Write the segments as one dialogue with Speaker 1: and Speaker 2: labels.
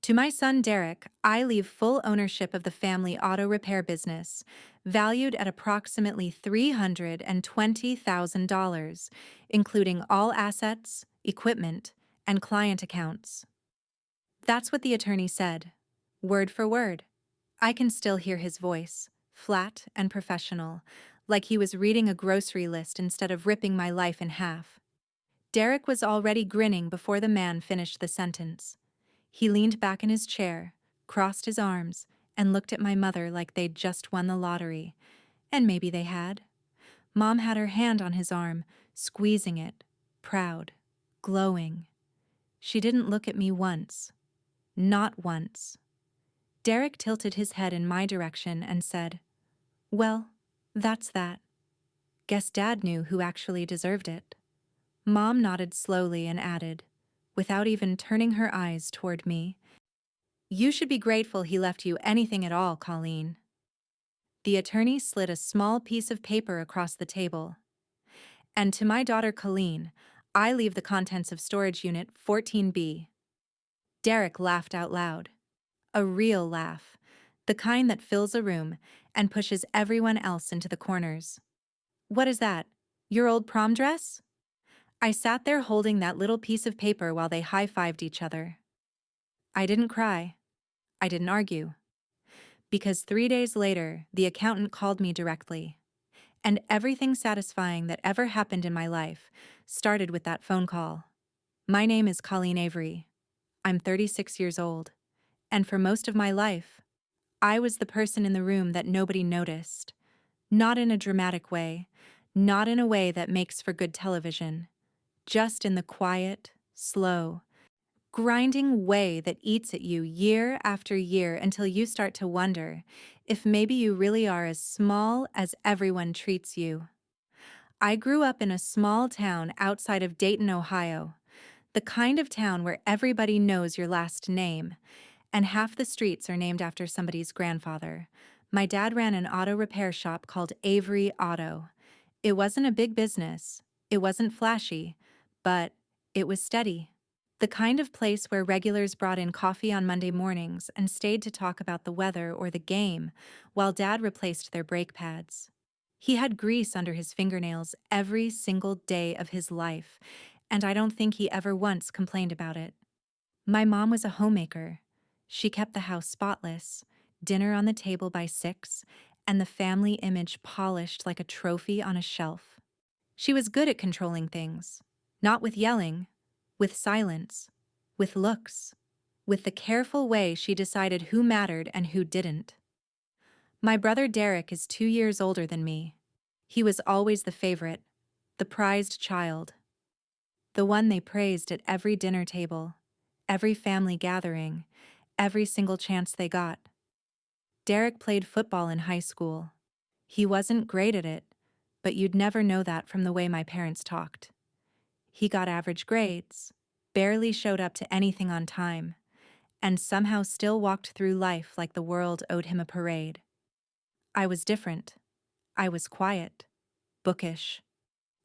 Speaker 1: To my son Derek, I leave full ownership of the family auto repair business, valued at approximately $320,000, including all assets, equipment, and client accounts. That's what the attorney said, word for word. I can still hear his voice, flat and professional, like he was reading a grocery list instead of ripping my life in half. Derek was already grinning before the man finished the sentence. He leaned back in his chair, crossed his arms, and looked at my mother like they'd just won the lottery. And maybe they had. Mom had her hand on his arm, squeezing it, proud, glowing. She didn't look at me once. Not once. Derek tilted his head in my direction and said, "Well, that's that. Guess Dad knew who actually deserved it." Mom nodded slowly and added, without even turning her eyes toward me, "You should be grateful he left you anything at all, Colleen." The attorney slid a small piece of paper across the table. "And to my daughter Colleen, I leave the contents of storage unit 14B. Derek laughed out loud. A real laugh. The kind that fills a room and pushes everyone else into the corners. "What is that? Your old prom dress?" I sat there holding that little piece of paper while they high-fived each other. I didn't cry. I didn't argue. Because 3 days later, the accountant called me directly. And everything satisfying that ever happened in my life started with that phone call. My name is Colleen Avery. I'm 36 years old. And for most of my life, I was the person in the room that nobody noticed. Not in a dramatic way, not in a way that makes for good television. Just in the quiet, slow, grinding way that eats at you year after year until you start to wonder if maybe you really are as small as everyone treats you. I grew up in a small town outside of Dayton, Ohio, the kind of town where everybody knows your last name, and half the streets are named after somebody's grandfather. My dad ran an auto repair shop called Avery Auto. It wasn't a big business, it wasn't flashy, but it was steady. The kind of place where regulars brought in coffee on Monday mornings and stayed to talk about the weather or the game while Dad replaced their brake pads. He had grease under his fingernails every single day of his life, and I don't think he ever once complained about it. My mom was a homemaker. She kept the house spotless, dinner on the table by 6, and the family image polished like a trophy on a shelf. She was good at controlling things, not with yelling, with silence, with looks, with the careful way she decided who mattered and who didn't. My brother Derek is 2 years older than me. He was always the favorite, the prized child, the one they praised at every dinner table, every family gathering, every single chance they got. Derek played football in high school. He wasn't great at it, but you'd never know that from the way my parents talked. He got average grades, barely showed up to anything on time, and somehow still walked through life like the world owed him a parade. I was different. I was quiet, bookish.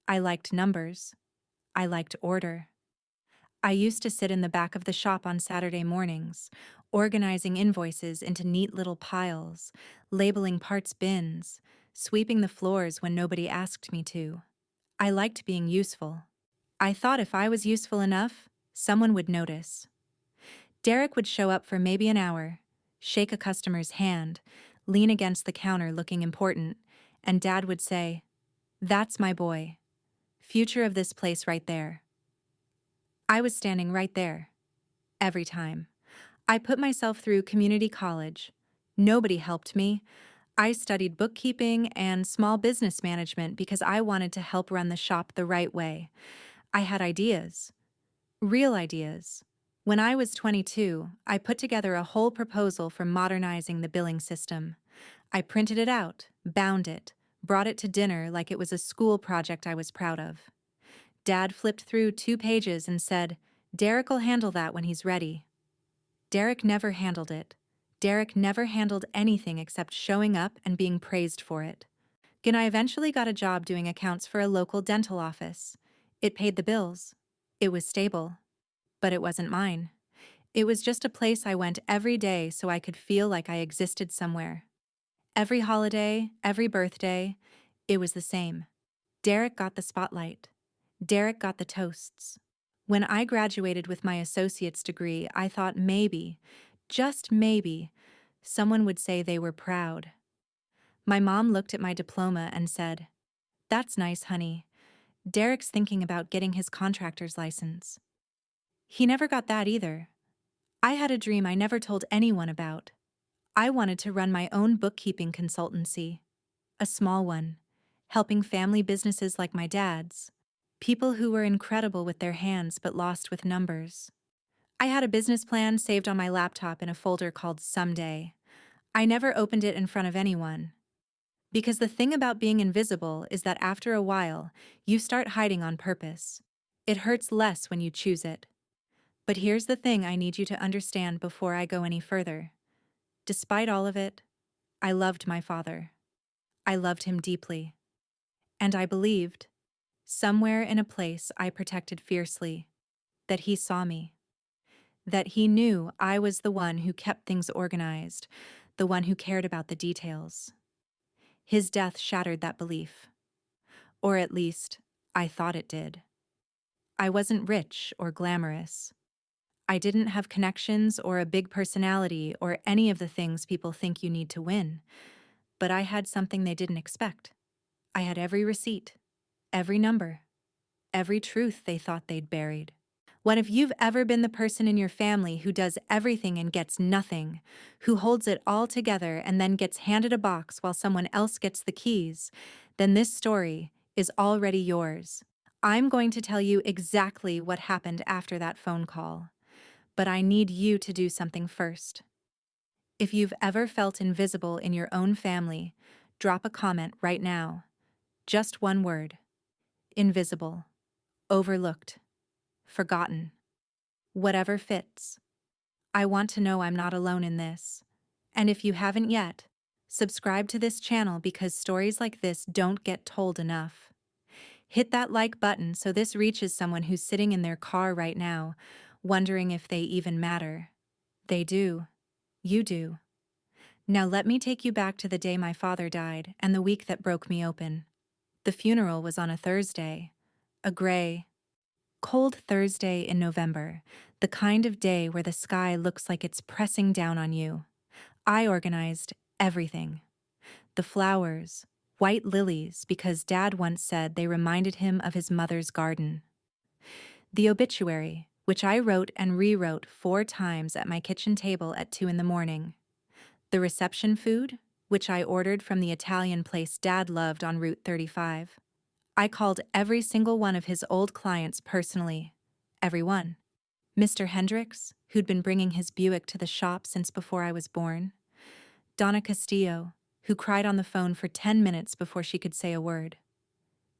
Speaker 1: I liked numbers. I liked order. I used to sit in the back of the shop on Saturday mornings, organizing invoices into neat little piles, labeling parts bins, sweeping the floors when nobody asked me to. I liked being useful. I thought if I was useful enough, someone would notice. Derek would show up for maybe an hour, shake a customer's hand, lean against the counter looking important, and Dad would say, "That's my boy. Future of this place right there." I was standing right there. Every time. I put myself through community college. Nobody helped me. I studied bookkeeping and small business management because I wanted to help run the shop the right way. I had ideas. Real ideas. When I was 22, I put together a whole proposal for modernizing the billing system. I printed it out, bound it, brought it to dinner like it was a school project I was proud of. Dad flipped through 2 pages and said, "Derek'll handle that when he's ready." Derek never handled it. Derek never handled anything except showing up and being praised for it. And I eventually got a job doing accounts for a local dental office. It paid the bills. It was stable. But it wasn't mine. It was just a place I went every day so I could feel like I existed somewhere. Every holiday, every birthday, it was the same. Derek got the spotlight. Derek got the toasts. When I graduated with my associate's degree, I thought maybe, just maybe, someone would say they were proud. My mom looked at my diploma and said, "That's nice, honey. Derek's thinking about getting his contractor's license." He never got that either. I had a dream I never told anyone about. I wanted to run my own bookkeeping consultancy, a small one, helping family businesses like my dad's, people who were incredible with their hands but lost with numbers. I had a business plan saved on my laptop in a folder called Someday. I never opened it in front of anyone. Because the thing about being invisible is that after a while, you start hiding on purpose. It hurts less when you choose it. But here's the thing I need you to understand before I go any further. Despite all of it, I loved my father. I loved him deeply. And I believed, somewhere in a place I protected fiercely, that he saw me. That he knew I was the one who kept things organized, the one who cared about the details. His death shattered that belief. Or at least, I thought it did. I wasn't rich or glamorous. I didn't have connections or a big personality or any of the things people think you need to win. But I had something they didn't expect. I had every receipt, every number, every truth they thought they'd buried. What if you've ever been the person in your family who does everything and gets nothing, who holds it all together and then gets handed a box while someone else gets the keys, then this story is already yours. I'm going to tell you exactly what happened after that phone call. But I need you to do something first. If you've ever felt invisible in your own family, drop a comment right now. Just one word. Invisible. Overlooked. Forgotten. Whatever fits. I want to know I'm not alone in this. And if you haven't yet, subscribe to this channel because stories like this don't get told enough. Hit that like button so this reaches someone who's sitting in their car right now, wondering if they even matter. They do. You do. Now let me take you back to the day my father died and the week that broke me open. The funeral was on a Thursday. A gray, cold Thursday in November, the kind of day where the sky looks like it's pressing down on you. I organized everything. The flowers, white lilies, because Dad once said they reminded him of his mother's garden. The obituary, which I wrote and rewrote 4 times at my kitchen table at 2 in the morning. The reception food, which I ordered from the Italian place Dad loved on Route 35. I called every single one of his old clients personally. Every one. Mr. Hendricks, who'd been bringing his Buick to the shop since before I was born. Donna Castillo, who cried on the phone for 10 minutes before she could say a word.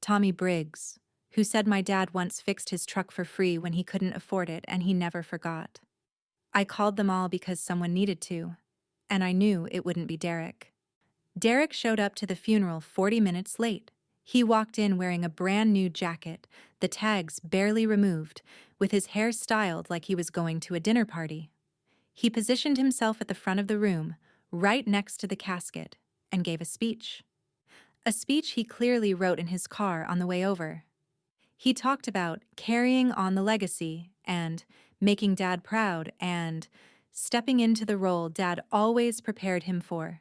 Speaker 1: Tommy Briggs, who said my dad once fixed his truck for free when he couldn't afford it and he never forgot. I called them all because someone needed to, and I knew it wouldn't be Derek. Derek showed up to the funeral 40 minutes late. He walked in wearing a brand new jacket, the tags barely removed, with his hair styled like he was going to a dinner party. He positioned himself at the front of the room, right next to the casket, and gave a speech. A speech he clearly wrote in his car on the way over. He talked about carrying on the legacy and making Dad proud and stepping into the role Dad always prepared him for.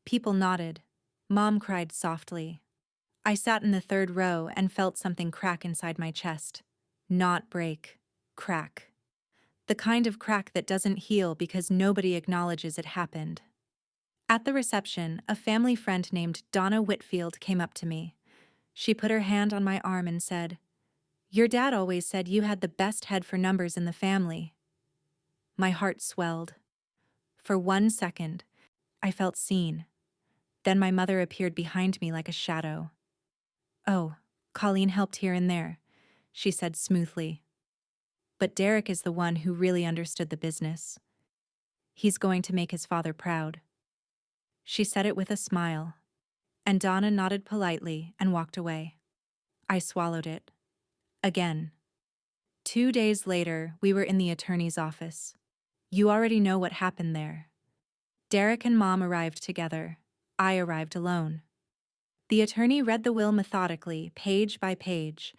Speaker 1: People nodded. Mom cried softly. I sat in the 3rd row and felt something crack inside my chest. Not break. Crack. The kind of crack that doesn't heal because nobody acknowledges it happened. At the reception, a family friend named Donna Whitfield came up to me. She put her hand on my arm and said, "Your dad always said you had the best head for numbers in the family." My heart swelled. For 1 second, I felt seen. Then my mother appeared behind me like a shadow. "Oh, Colleen helped here and there," she said smoothly. "But Derek is the one who really understood the business. He's going to make his father proud." She said it with a smile, and Donna nodded politely and walked away. I swallowed it. Again. 2 days later, we were in the attorney's office. You already know what happened there. Derek and Mom arrived together. I arrived alone. The attorney read the will methodically, page by page.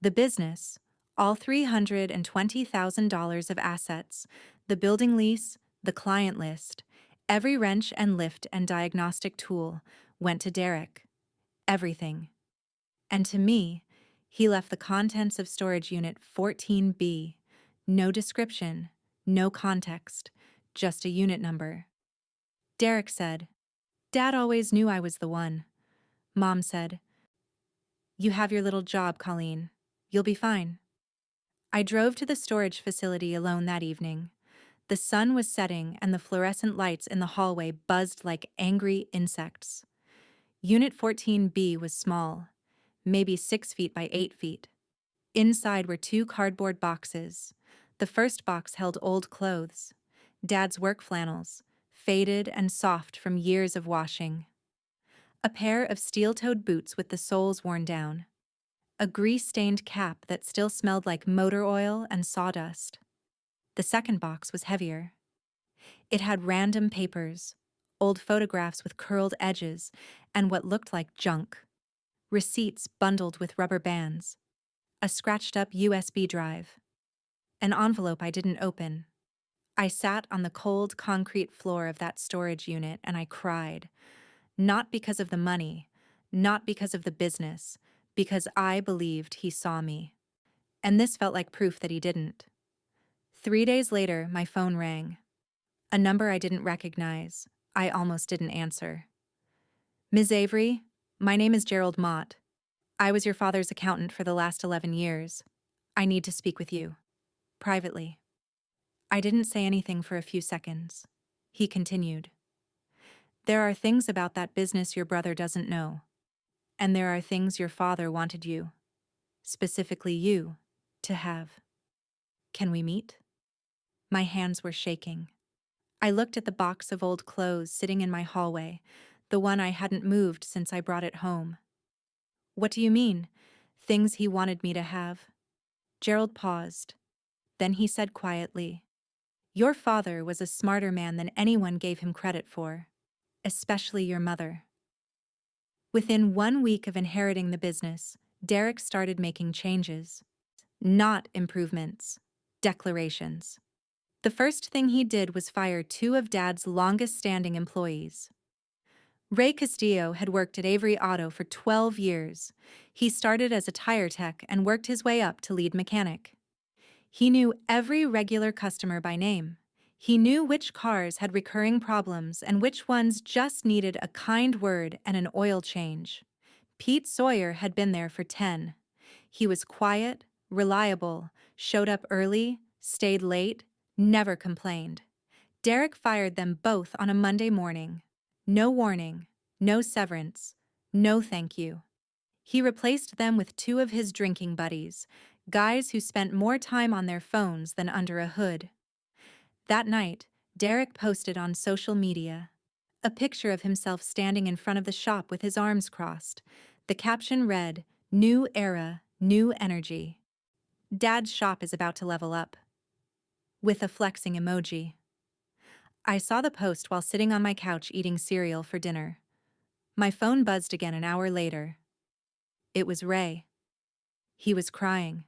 Speaker 1: The business, all $320,000 of assets, the building lease, the client list, every wrench and lift and diagnostic tool went to Derek. Everything. And to me, he left the contents of storage unit 14B. No description, no context, just a unit number. Derek said, "Dad always knew I was the one." Mom said, "You have your little job, Colleen. You'll be fine." I drove to the storage facility alone that evening. The sun was setting and the fluorescent lights in the hallway buzzed like angry insects. Unit 14B was small, maybe 6 feet by 8 feet. Inside were 2 cardboard boxes. The first box held old clothes, Dad's work flannels, faded and soft from years of washing. A pair of steel-toed boots with the soles worn down. A grease-stained cap that still smelled like motor oil and sawdust. The second box was heavier. It had random papers, old photographs with curled edges, and what looked like junk. Receipts bundled with rubber bands. A scratched-up USB drive. An envelope I didn't open. I sat on the cold concrete floor of that storage unit and I cried. Not because of the money, not because of the business, because I believed he saw me. And this felt like proof that he didn't. 3 days later, my phone rang. A number I didn't recognize. I almost didn't answer. "Ms. Avery, my name is Gerald Mott. I was your father's accountant for the last 11 years. I need to speak with you. Privately." I didn't say anything for a few seconds. He continued. "There are things about that business your brother doesn't know. And there are things your father wanted you, specifically you, to have. Can we meet?" My hands were shaking. I looked at the box of old clothes sitting in my hallway, the one I hadn't moved since I brought it home. "What do you mean? Things he wanted me to have?" Gerald paused. Then he said quietly, "Your father was a smarter man than anyone gave him credit for, especially your mother." Within 1 week of inheriting the business, Derek started making changes. Not improvements, declarations. The first thing he did was fire 2 of Dad's longest-standing employees. Ray Castillo had worked at Avery Auto for 12 years. He started as a tire tech and worked his way up to lead mechanic. He knew every regular customer by name. He knew which cars had recurring problems and which ones just needed a kind word and an oil change. Pete Sawyer had been there for 10. He was quiet, reliable, showed up early, stayed late, never complained. Derek fired them both on a Monday morning. No warning, no severance, no thank you. He replaced them with 2 of his drinking buddies, guys who spent more time on their phones than under a hood. That night, Derek posted on social media a picture of himself standing in front of the shop with his arms crossed. The caption read, "New era, new energy. Dad's shop is about to level up." With a flexing emoji. I saw the post while sitting on my couch eating cereal for dinner. My phone buzzed again an hour later. It was Ray. He was crying.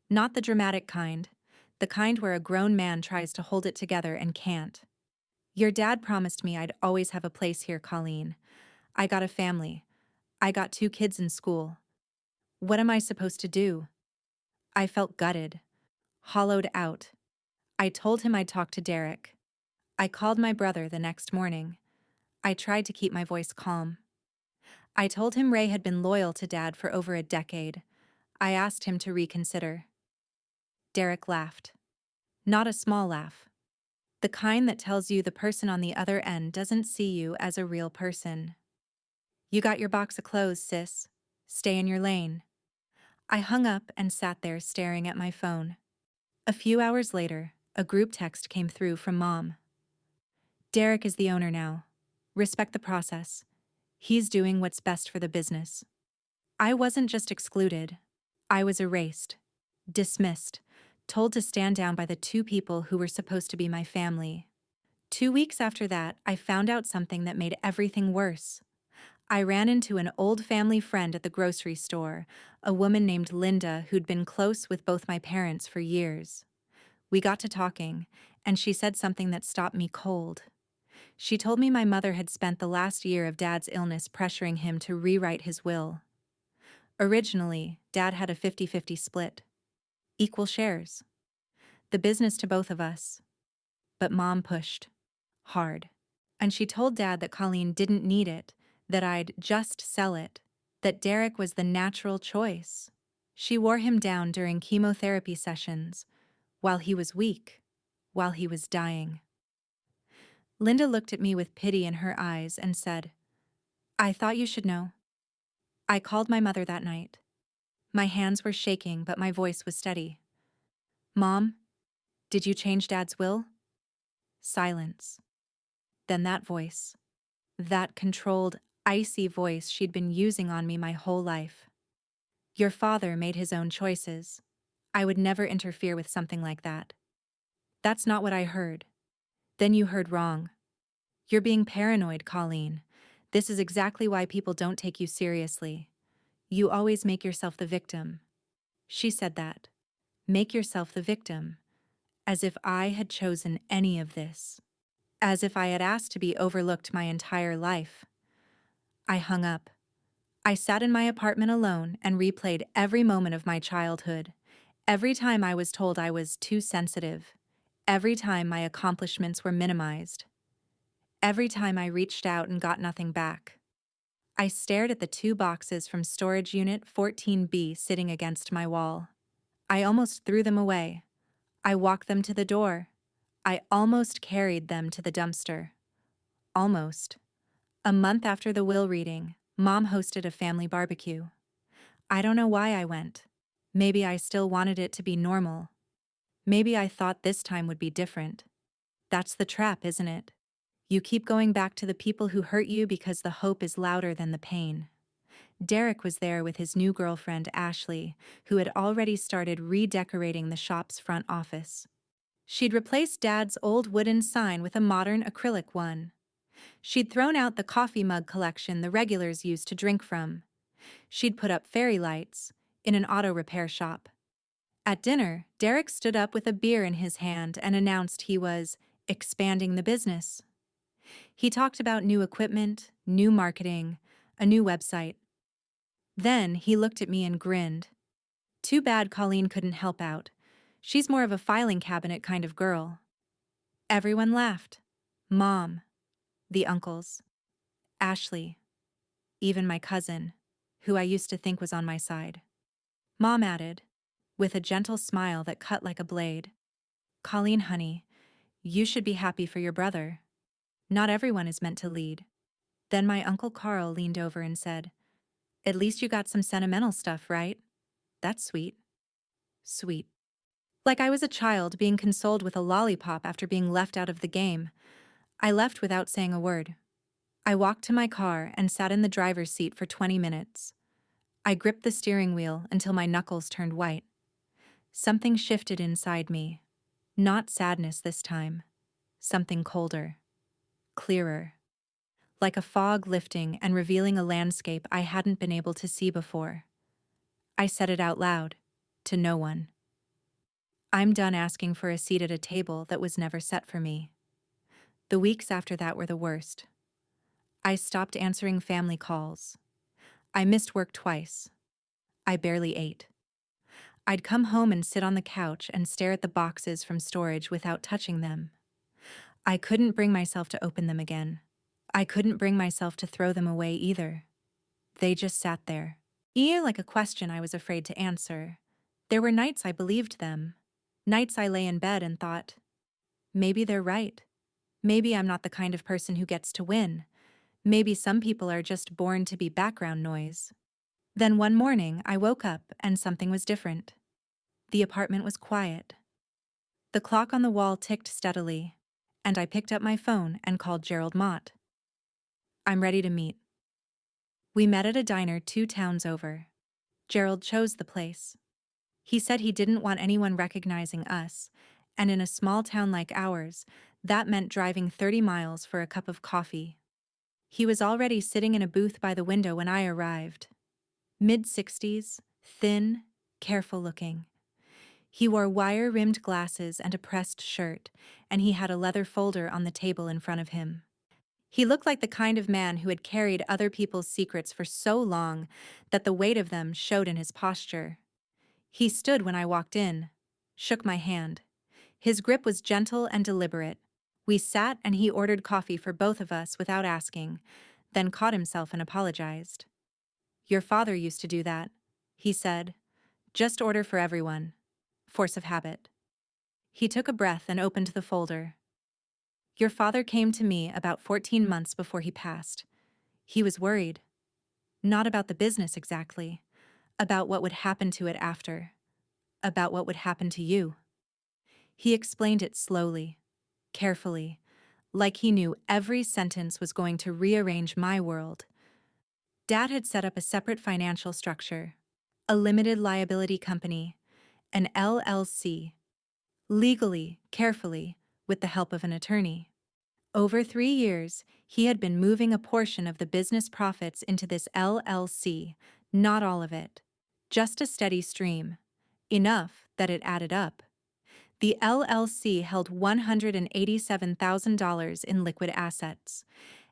Speaker 1: Not the dramatic kind, the kind where a grown man tries to hold it together and can't. "Your dad promised me I'd always have a place here, Colleen. I got a family. I got 2 kids in school. What am I supposed to do?" I felt gutted, hollowed out. I told him I'd talk to Derek. I called my brother the next morning. I tried to keep my voice calm. I told him Ray had been loyal to Dad for over a decade. I asked him to reconsider. Derek laughed. Not a small laugh. The kind that tells you the person on the other end doesn't see you as a real person. "You got your box of clothes, sis. Stay in your lane." I hung up and sat there staring at my phone. A few hours later, a group text came through from Mom. "Derek is the owner now. Respect the process. He's doing what's best for the business." I wasn't just excluded. I was erased, dismissed, told to stand down by the two people who were supposed to be my family. 2 weeks after that, I found out something that made everything worse. I ran into an old family friend at the grocery store, a woman named Linda who'd been close with both my parents for years. We got to talking, and she said something that stopped me cold. She told me my mother had spent the last year of Dad's illness pressuring him to rewrite his will. Originally, Dad had a 50-50 split. Equal shares. The business to both of us. But Mom pushed. Hard. And she told Dad that Colleen didn't need it, that I'd just sell it, that Derek was the natural choice. She wore him down during chemotherapy sessions, while he was weak, while he was dying. Linda looked at me with pity in her eyes and said, "I thought you should know." I called my mother that night. My hands were shaking, but my voice was steady. "Mom, did you change Dad's will?" Silence. Then that voice. That controlled, icy voice she'd been using on me my whole life. "Your father made his own choices. I would never interfere with something like that." That's not what I heard. Then you heard wrong. "You're being paranoid, Colleen. This is exactly why people don't take you seriously. You always make yourself the victim." She said that. Make yourself the victim. As if I had chosen any of this. As if I had asked to be overlooked my entire life. I hung up. I sat in my apartment alone and replayed every moment of my childhood. Every time I was told I was too sensitive. Every time my accomplishments were minimized. Every time I reached out and got nothing back. I stared at the 2 boxes from storage unit 14B sitting against my wall. I almost threw them away. I walked them to the door. I almost carried them to the dumpster. Almost. A month after the will reading, Mom hosted a family barbecue. I don't know why I went. Maybe I still wanted it to be normal. Maybe I thought this time would be different. That's the trap, isn't it? You keep going back to the people who hurt you because the hope is louder than the pain. Derek was there with his new girlfriend, Ashley, who had already started redecorating the shop's front office. She'd replaced Dad's old wooden sign with a modern acrylic one. She'd thrown out the coffee mug collection the regulars used to drink from. She'd put up fairy lights in an auto repair shop. At dinner, Derek stood up with a beer in his hand and announced he was expanding the business. He talked about new equipment, new marketing, a new website. Then he looked at me and grinned. Too bad Colleen couldn't help out. She's more of a filing cabinet kind of girl. Everyone laughed. Mom, the uncles, Ashley, even my cousin, who I used to think was on my side. Mom added, with a gentle smile that cut like a blade, "Colleen, honey, you should be happy for your brother. Not everyone is meant to lead." Then my Uncle Carl leaned over and said, "At least you got some sentimental stuff, right? That's sweet." Sweet. Like I was a child being consoled with a lollipop after being left out of the game. I left without saying a word. I walked to my car and sat in the driver's seat for 20 minutes. I gripped the steering wheel until my knuckles turned white. Something shifted inside me. Not sadness this time. Something colder. Clearer. Like a fog lifting and revealing a landscape I hadn't been able to see before. I said it out loud. To no one. I'm done asking for a seat at a table that was never set for me. The weeks after that were the worst. I stopped answering family calls. I missed work twice. I barely ate. I'd come home and sit on the couch and stare at the boxes from storage without touching them. I couldn't bring myself to open them again. I couldn't bring myself to throw them away either. They just sat there. Like a question I was afraid to answer. There were nights I believed them. Nights I lay in bed and thought, maybe they're right. Maybe I'm not the kind of person who gets to win. Maybe some people are just born to be background noise. Then one morning I woke up and something was different. The apartment was quiet. The clock on the wall ticked steadily, and I picked up my phone and called Gerald Mott. "I'm ready to meet." We met at a diner 2 towns over. Gerald chose the place. He said he didn't want anyone recognizing us, and in a small town like ours, that meant driving 30 miles for a cup of coffee. He was already sitting in a booth by the window when I arrived. Mid-60s, thin, careful looking. He wore wire-rimmed glasses and a pressed shirt, and he had a leather folder on the table in front of him. He looked like the kind of man who had carried other people's secrets for so long that the weight of them showed in his posture. He stood when I walked in, shook my hand. His grip was gentle and deliberate. We sat and he ordered coffee for both of us without asking, then caught himself and apologized. "Your father used to do that," he said. "Just order for everyone. Force of habit." He took a breath and opened the folder. "Your father came to me about 14 months before he passed. He was worried. Not about the business exactly, about what would happen to it after, about what would happen to you." He explained it slowly, carefully, like he knew every sentence was going to rearrange my world. Dad had set up a separate financial structure, a limited liability company, an LLC, legally, carefully, with the help of an attorney. Over 3 years, he had been moving a portion of the business profits into this LLC, not all of it, just a steady stream, enough that it added up. The LLC held $187,000 in liquid assets,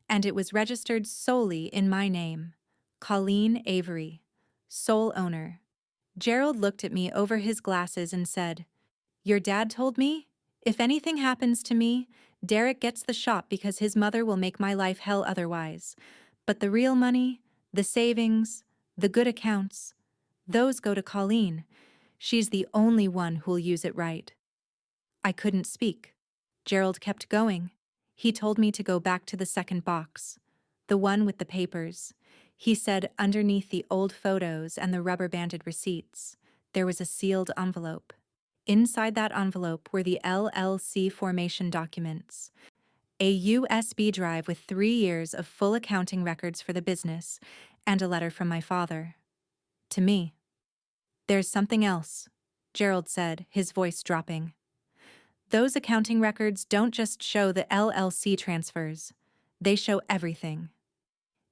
Speaker 1: and it was registered solely in my name, Colleen Avery, sole owner. Gerald looked at me over his glasses and said, "Your dad told me? If anything happens to me, Derek gets the shop because his mother will make my life hell otherwise. But the real money, the savings, the good accounts, those go to Colleen. She's the only one who'll use it right." I couldn't speak. Gerald kept going. He told me to go back to the second box, the one with the papers. He said underneath the old photos and the rubber-banded receipts, there was a sealed envelope. Inside that envelope were the LLC formation documents, a USB drive with 3 years of full accounting records for the business, and a letter from my father. To me. "There's something else," Gerald said, his voice dropping. "Those accounting records don't just show the LLC transfers, they show everything,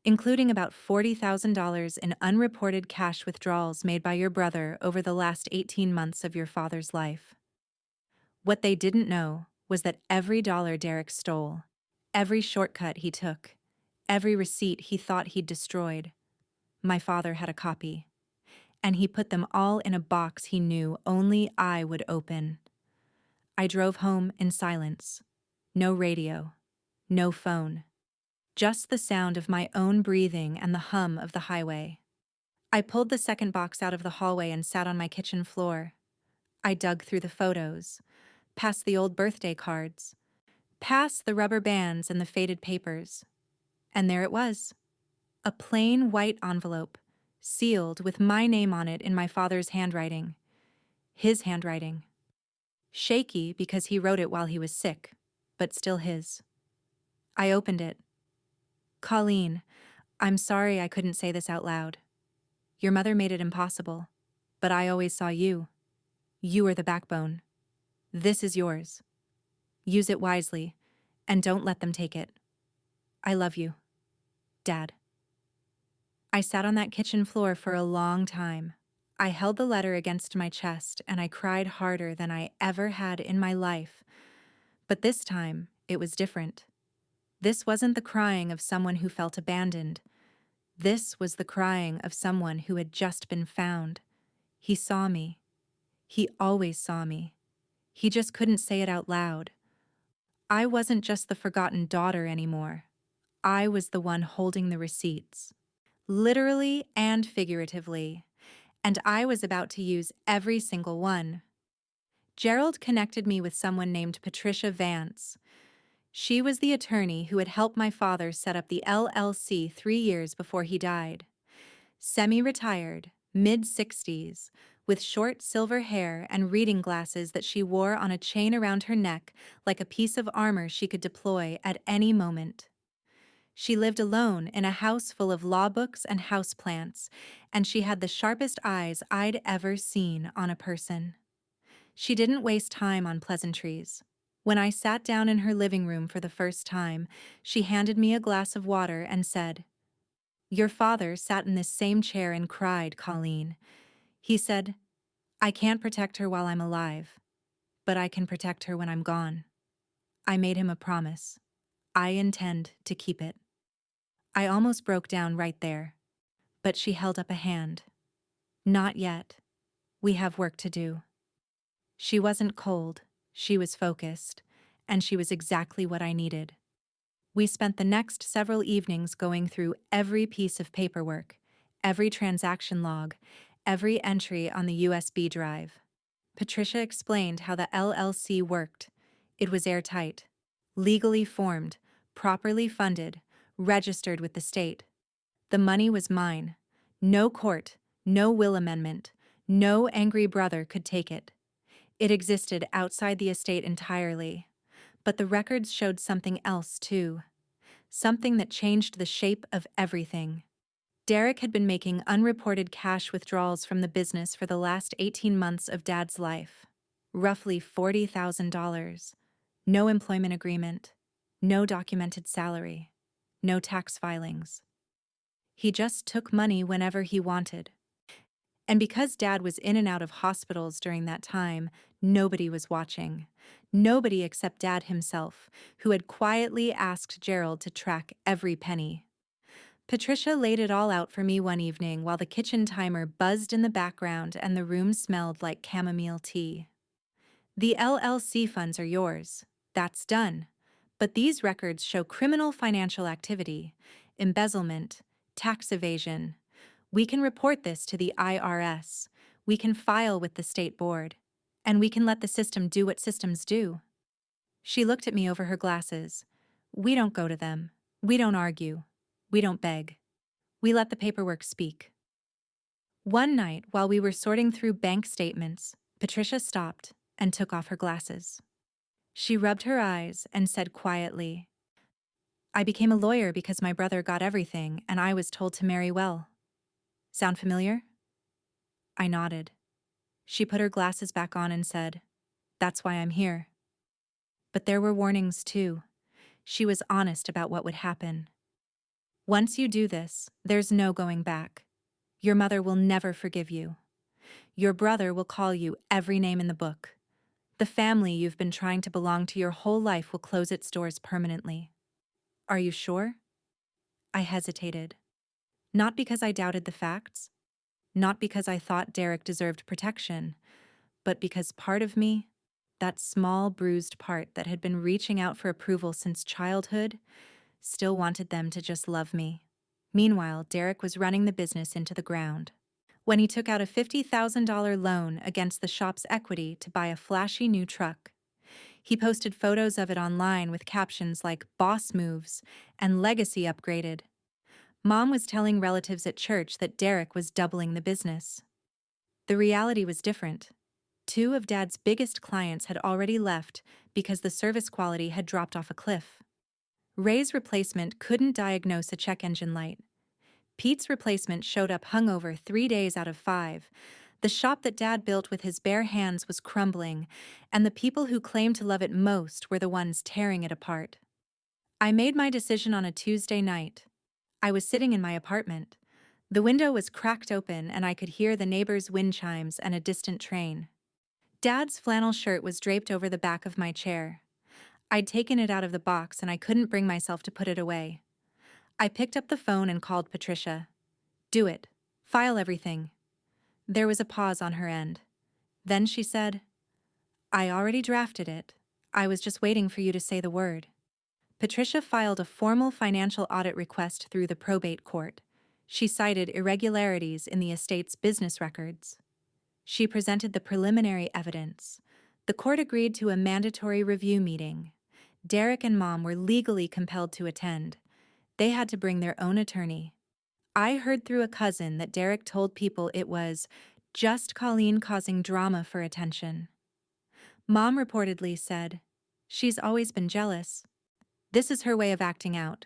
Speaker 1: including about $40,000 in unreported cash withdrawals made by your brother over the last 18 months of your father's life." What they didn't know was that every dollar Derek stole, every shortcut he took, every receipt he thought he'd destroyed, my father had a copy, and he put them all in a box he knew only I would open. I drove home in silence. No radio. No phone. Just the sound of my own breathing and the hum of the highway. I pulled the second box out of the hallway and sat on my kitchen floor. I dug through the photos, past the old birthday cards, past the rubber bands and the faded papers. And there it was. A plain white envelope, sealed with my name on it in my father's handwriting. His handwriting. Shaky because he wrote it while he was sick, but still his. I opened it. "Colleen, I'm sorry I couldn't say this out loud. Your mother made it impossible, but I always saw you. You are the backbone. This is yours. Use it wisely, and don't let them take it. I love you. Dad." I sat on that kitchen floor for a long time. I held the letter against my chest and I cried harder than I ever had in my life. But this time, it was different. This wasn't the crying of someone who felt abandoned. This was the crying of someone who had just been found. He saw me. He always saw me. He just couldn't say it out loud. I wasn't just the forgotten daughter anymore. I was the one holding the receipts. Literally and figuratively. And I was about to use every single one. Gerald connected me with someone named Patricia Vance. She was the attorney who had helped my father set up the LLC 3 years before he died. Semi-retired, mid-60s, with short silver hair and reading glasses that she wore on a chain around her neck like a piece of armor she could deploy at any moment. She lived alone in a house full of law books and houseplants, and she had the sharpest eyes I'd ever seen on a person. She didn't waste time on pleasantries. When I sat down in her living room for the first time, she handed me a glass of water and said, "Your father sat in this same chair and cried, Colleen. He said, I can't protect her while I'm alive, but I can protect her when I'm gone. I made him a promise. I intend to keep it." I almost broke down right there, but she held up a hand. "Not yet. We have work to do." She wasn't cold, she was focused, and she was exactly what I needed. We spent the next several evenings going through every piece of paperwork, every transaction log, every entry on the USB drive. Patricia explained how the LLC worked. It was airtight, legally formed, properly funded, registered with the state. The money was mine. No court, no will amendment, no angry brother could take it. It existed outside the estate entirely. But the records showed something else, too. Something that changed the shape of everything. Derek had been making unreported cash withdrawals from the business for the last 18 months of Dad's life. Roughly $40,000. No employment agreement. No documented salary. No tax filings. He just took money whenever he wanted. And because Dad was in and out of hospitals during that time, nobody was watching. Nobody except Dad himself, who had quietly asked Gerald to track every penny. Patricia laid it all out for me one evening while the kitchen timer buzzed in the background and the room smelled like chamomile tea. "The LLC funds are yours. That's done. But these records show criminal financial activity, embezzlement, tax evasion. We can report this to the IRS. We can file with the state board. And we can let the system do what systems do." She looked at me over her glasses. "We don't go to them. We don't argue. We don't beg. We let the paperwork speak." One night, while we were sorting through bank statements, Patricia stopped and took off her glasses. She rubbed her eyes and said quietly, "I became a lawyer because my brother got everything and I was told to marry well. Sound familiar?" I nodded. She put her glasses back on and said, "That's why I'm here." But there were warnings too. She was honest about what would happen. "Once you do this, there's no going back. Your mother will never forgive you. Your brother will call you every name in the book. The family you've been trying to belong to your whole life will close its doors permanently." "Are you sure?" I hesitated. Not because I doubted the facts, not because I thought Derek deserved protection, but because part of me, that small bruised part that had been reaching out for approval since childhood, still wanted them to just love me. Meanwhile, Derek was running the business into the ground. When he took out a $50,000 loan against the shop's equity to buy a flashy new truck, he posted photos of it online with captions like "boss moves" and "legacy upgraded." Mom was telling relatives at church that Derek was doubling the business. The reality was different. Two of Dad's biggest clients had already left because the service quality had dropped off a cliff. Ray's replacement couldn't diagnose a check engine light. Pete's replacement showed up hungover 3 days out of 5. The shop that Dad built with his bare hands was crumbling, and the people who claimed to love it most were the ones tearing it apart. I made my decision on a Tuesday night. I was sitting in my apartment. The window was cracked open and I could hear the neighbors' wind chimes and a distant train. Dad's flannel shirt was draped over the back of my chair. I'd taken it out of the box and I couldn't bring myself to put it away. I picked up the phone and called Patricia. "Do it. File everything." There was a pause on her end. Then she said, "I already drafted it. I was just waiting for you to say the word." Patricia filed a formal financial audit request through the probate court. She cited irregularities in the estate's business records. She presented the preliminary evidence. The court agreed to a mandatory review meeting. Derek and Mom were legally compelled to attend. They had to bring their own attorney. I heard through a cousin that Derek told people it was just Colleen causing drama for attention. Mom reportedly said, "She's always been jealous. This is her way of acting out."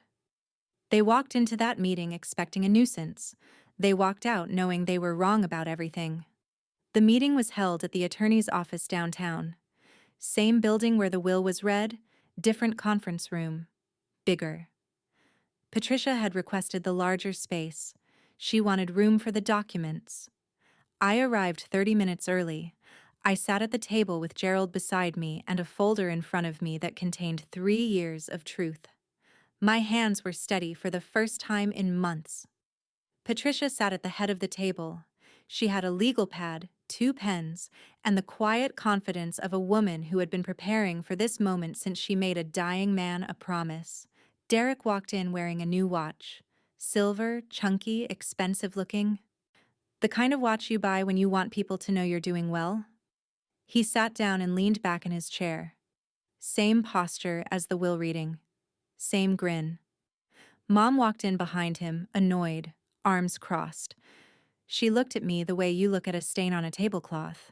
Speaker 1: They walked into that meeting expecting a nuisance. They walked out knowing they were wrong about everything. The meeting was held at the attorney's office downtown. Same building where the will was read, different conference room. Bigger. Patricia had requested the larger space. She wanted room for the documents. I arrived 30 minutes early. I sat at the table with Gerald beside me and a folder in front of me that contained 3 years of truth. My hands were steady for the first time in months. Patricia sat at the head of the table. She had a legal pad, 2 pens, and the quiet confidence of a woman who had been preparing for this moment since she made a dying man a promise. Derek walked in wearing a new watch. Silver, chunky, expensive looking. The kind of watch you buy when you want people to know you're doing well. He sat down and leaned back in his chair. Same posture as the will reading. Same grin. Mom walked in behind him, annoyed, arms crossed. She looked at me the way you look at a stain on a tablecloth.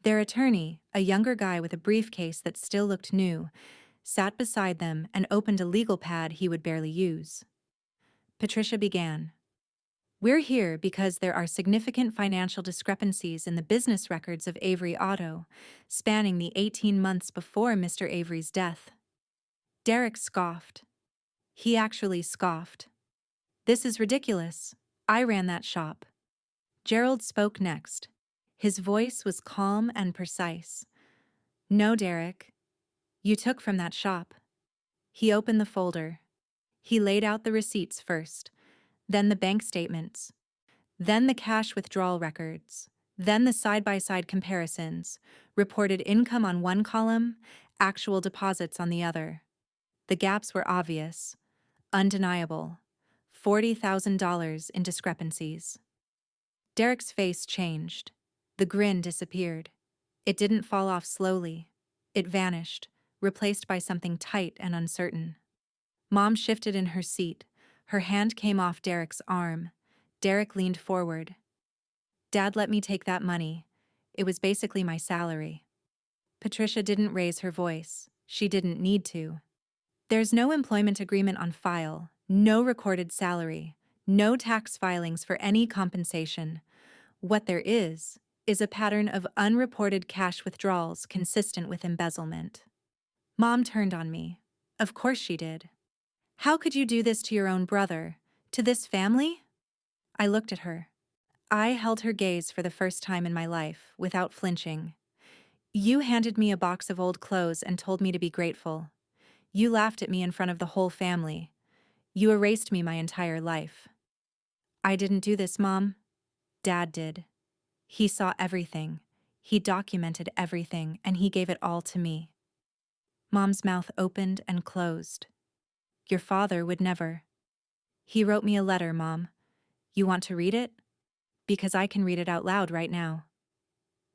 Speaker 1: Their attorney, a younger guy with a briefcase that still looked new, sat beside them and opened a legal pad he would barely use. Patricia began. We're here because there are significant financial discrepancies in the business records of Avery Auto, spanning the 18 months before Mr. Avery's death. Derek scoffed. He actually scoffed. This is ridiculous. I ran that shop. Gerald spoke next. His voice was calm and precise. No, Derek. You took from that shop. He opened the folder. He laid out the receipts first, then the bank statements, then the cash withdrawal records, then the side-by-side comparisons, reported income on one column, actual deposits on the other. The gaps were obvious, undeniable. $40,000 in discrepancies. Derek's face changed. The grin disappeared. It didn't fall off slowly. It vanished, replaced by something tight and uncertain. Mom shifted in her seat. Her hand came off Derek's arm. Derek leaned forward. Dad let me take that money. It was basically my salary. Patricia didn't raise her voice. She didn't need to. There's no employment agreement on file, no recorded salary, no tax filings for any compensation. What there is a pattern of unreported cash withdrawals consistent with embezzlement. Mom turned on me. Of course she did. How could you do this to your own brother? To this family? I looked at her. I held her gaze for the first time in my life, without flinching. You handed me a box of old clothes and told me to be grateful. You laughed at me in front of the whole family. You erased me my entire life. I didn't do this, Mom. Dad did. He saw everything. He documented everything, and he gave it all to me. Mom's mouth opened and closed. Your father would never. He wrote me a letter, Mom. You want to read it? Because I can read it out loud right now.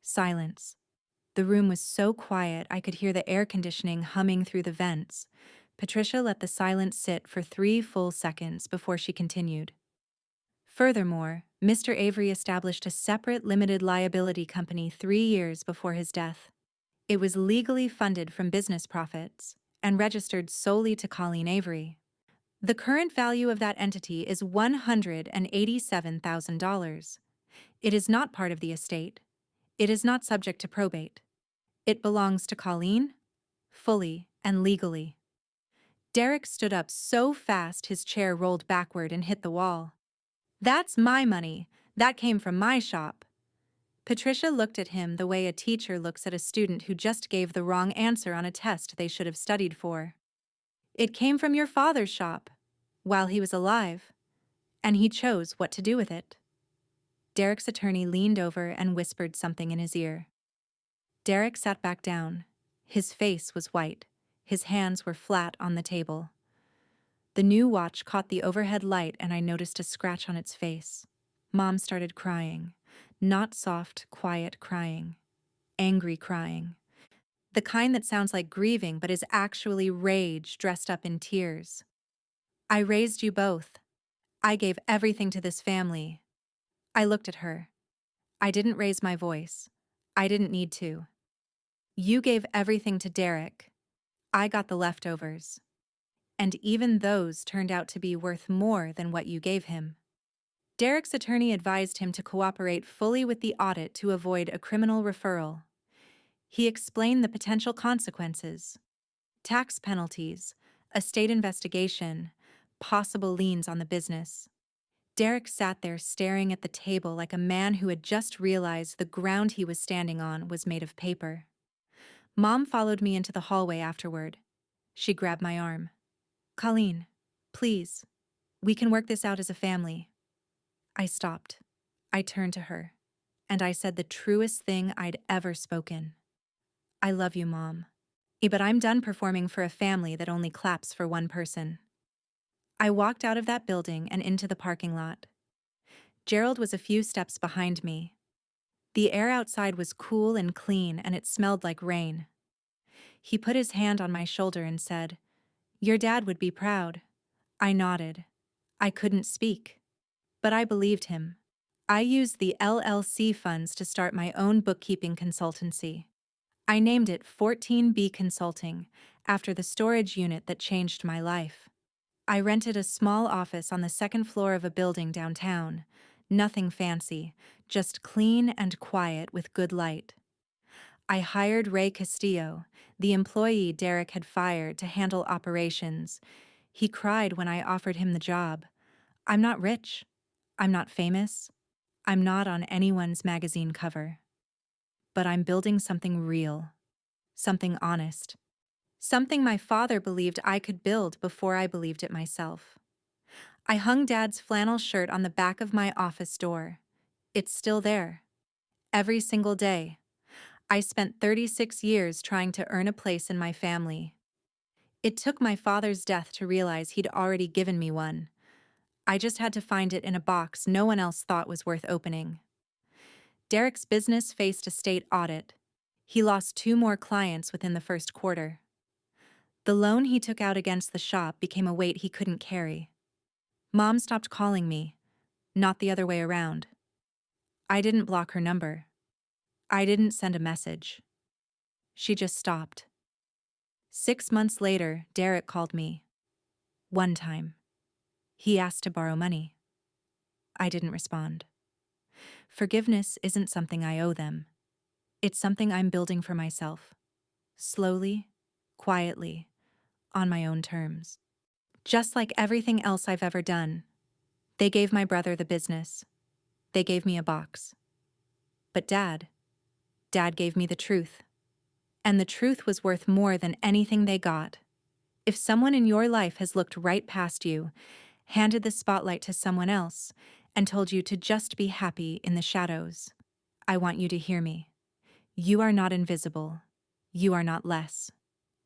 Speaker 1: Silence. The room was so quiet I could hear the air conditioning humming through the vents. Patricia let the silence sit for 3 full seconds before she continued. Furthermore, Mr. Avery established a separate limited liability company 3 years before his death. It was legally funded from business profits and registered solely to Colleen Avery. The current value of that entity is $187,000. It is not part of the estate. It is not subject to probate. It belongs to Colleen, fully and legally. Derek stood up so fast his chair rolled backward and hit the wall. That's my money. That came from my shop. Patricia looked at him the way a teacher looks at a student who just gave the wrong answer on a test they should have studied for. It came from your father's shop, while he was alive, and he chose what to do with it. Derek's attorney leaned over and whispered something in his ear. Derek sat back down. His face was white. His hands were flat on the table. The new watch caught the overhead light and I noticed a scratch on its face. Mom started crying. Not soft, quiet crying. Angry crying. The kind that sounds like grieving but is actually rage dressed up in tears. I raised you both. I gave everything to this family. I looked at her. I didn't raise my voice. I didn't need to. You gave everything to Derek. I got the leftovers. And even those turned out to be worth more than what you gave him. Derek's attorney advised him to cooperate fully with the audit to avoid a criminal referral. He explained the potential consequences: tax penalties, a state investigation, possible liens on the business. Derek sat there staring at the table like a man who had just realized the ground he was standing on was made of paper. Mom followed me into the hallway afterward. She grabbed my arm. "Colleen, please, we can work this out as a family." I stopped. I turned to her, and I said the truest thing I'd ever spoken. "I love you, Mom. But I'm done performing for a family that only claps for one person." I walked out of that building and into the parking lot. Gerald was a few steps behind me. The air outside was cool and clean, and it smelled like rain. He put his hand on my shoulder and said, "Your dad would be proud." I nodded. I couldn't speak. But I believed him. I used the LLC funds to start my own bookkeeping consultancy. I named it 14B Consulting, after the storage unit that changed my life. I rented a small office on the second floor of a building downtown. Nothing fancy, just clean and quiet with good light. I hired Ray Castillo, the employee Derek had fired, to handle operations. He cried when I offered him the job. "I'm not rich. I'm not famous. I'm not on anyone's magazine cover. But I'm building something real, something honest, something my father believed I could build before I believed it myself." I hung Dad's flannel shirt on the back of my office door. It's still there. Every single day. I spent 36 years trying to earn a place in my family. It took my father's death to realize he'd already given me one. I just had to find it in a box no one else thought was worth opening. Derek's business faced a state audit. He lost 2 more clients within the first quarter. The loan he took out against the shop became a weight he couldn't carry. Mom stopped calling me, not the other way around. I didn't block her number. I didn't send a message. She just stopped. 6 months later, Derek called me. One time. He asked to borrow money. I didn't respond. Forgiveness isn't something I owe them. It's something I'm building for myself. Slowly, quietly, on my own terms. Just like everything else I've ever done, they gave my brother the business. They gave me a box. But Dad gave me the truth. And the truth was worth more than anything they got. If someone in your life has looked right past you, handed the spotlight to someone else, and told you to just be happy in the shadows, I want you to hear me. You are not invisible. You are not less.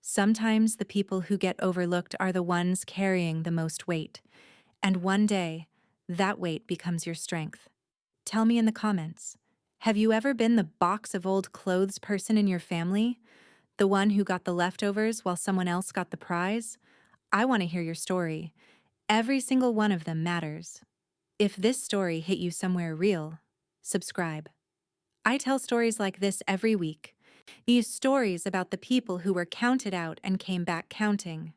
Speaker 1: Sometimes the people who get overlooked are the ones carrying the most weight, and one day, that weight becomes your strength. Tell me in the comments, have you ever been the box of old clothes person in your family? The one who got the leftovers while someone else got the prize? I want to hear your story. Every single one of them matters. If this story hit you somewhere real, subscribe. I tell stories like this every week. These stories about the people who were counted out and came back counting.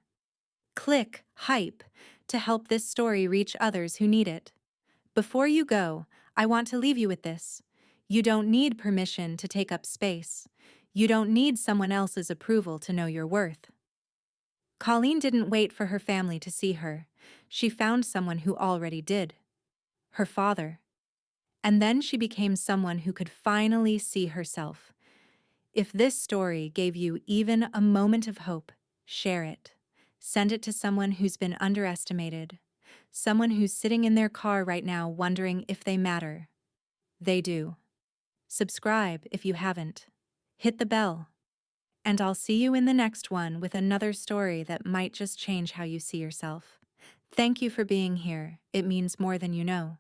Speaker 1: Click hype to help this story reach others who need it. Before you go, I want to leave you with this. You don't need permission to take up space. You don't need someone else's approval to know your worth. Colleen didn't wait for her family to see her. She found someone who already did. Her father. And then she became someone who could finally see herself. If this story gave you even a moment of hope, share it. Send it to someone who's been underestimated. Someone who's sitting in their car right now wondering if they matter. They do. Subscribe if you haven't. Hit the bell. And I'll see you in the next one with another story that might just change how you see yourself. Thank you for being here. It means more than you know.